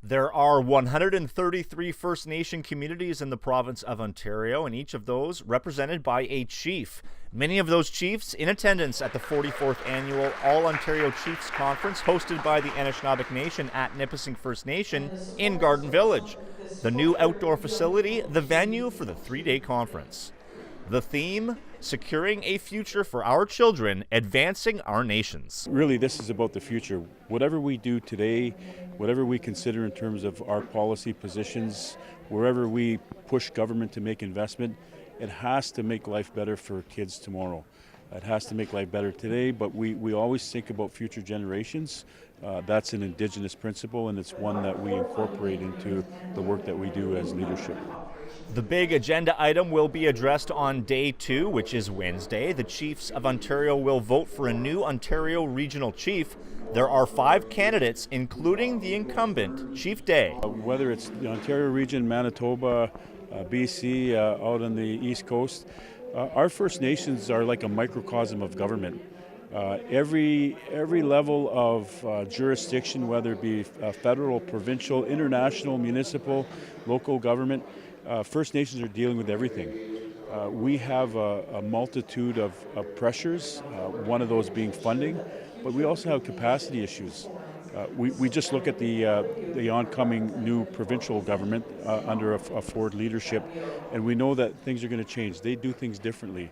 There are 133 First Nation communities in the province of Ontario, and each of those represented by a chief. Many of those chiefs in attendance at the 44th Annual All-Ontario Chiefs Conference hosted by the Anishinaabe Nation at Nipissing First Nation in Garden Village, the new outdoor facility, the venue for the three-day conference. The theme, securing a future for our children, advancing our nations. Really, this is about the future. Whatever we do today, whatever we consider in terms of our policy positions, wherever we push government to make investment, it has to make life better for kids tomorrow. It has to make life better today, but we always think about future generations. That's an Indigenous principle, and it's one that we incorporate into the work that we do as leadership. The big agenda item will be addressed on day 2, which is Wednesday. The Chiefs of Ontario will vote for a new Ontario Regional Chief. There are 5 candidates, including the incumbent, Chief Day. Whether it's the Ontario region, Manitoba, BC, out on the East Coast, our First Nations are like a microcosm of government. Every level of jurisdiction, whether it be federal, provincial, international, municipal, local government, First Nations are dealing with everything. We have a multitude of pressures, one of those being funding, but we also have capacity issues. We just look at the oncoming new provincial government under a Ford leadership, and we know that things are going to change. They do things differently.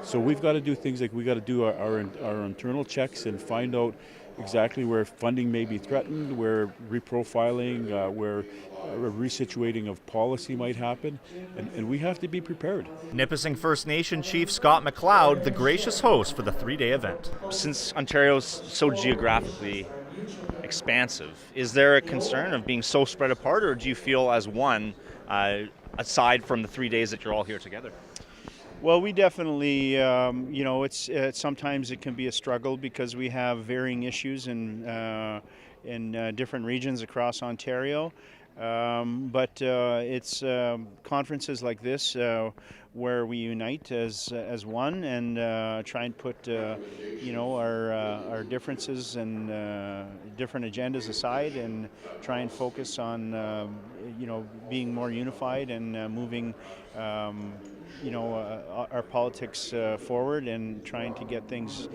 So we've got to do things like we got to do our internal checks and find out exactly where funding may be threatened, where reprofiling, where a resituating of policy might happen, and we have to be prepared. Nipissing First Nation Chief Scott McLeod, the gracious host for the 3-day event. Since Ontario's so geographically expansive, is there a concern of being so spread apart, or do you feel as one, aside from the 3 days that you're all here together? Well, we definitely, it's sometimes it can be a struggle because we have varying issues in different regions across Ontario. But it's conferences like this where we unite as one and try and put our differences and different agendas aside and try and focus on being more unified and moving our politics forward and trying to get things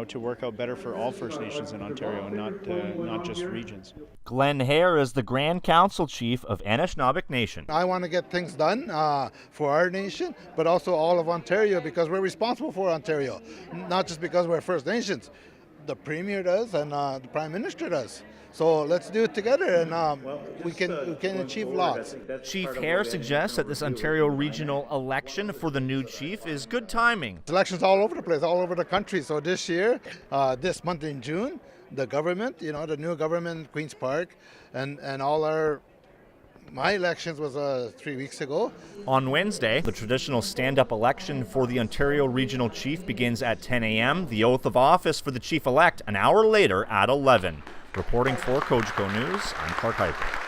to work out better for all First Nations in Ontario and not just regions. Glenn Hare is the Grand Council Chief of Anishinaabe Nation. I want to get things done for our nation, but also all of Ontario, because we're responsible for Ontario, not just because we're First Nations. The Premier does and the Prime Minister does. So let's do it together, and we can achieve lots. Chief Hare suggests that this Ontario regional election for the new chief is good timing. Elections all over the place, all over the country. So this year, this month in June, the government, the new government in Queen's Park, and my elections was 3 weeks ago. On Wednesday, the traditional stand-up election for the Ontario Regional Chief begins at 10 a.m. The oath of office for the chief-elect an hour later at 11. Reporting for Cogeco News, I'm Clarke Heipel.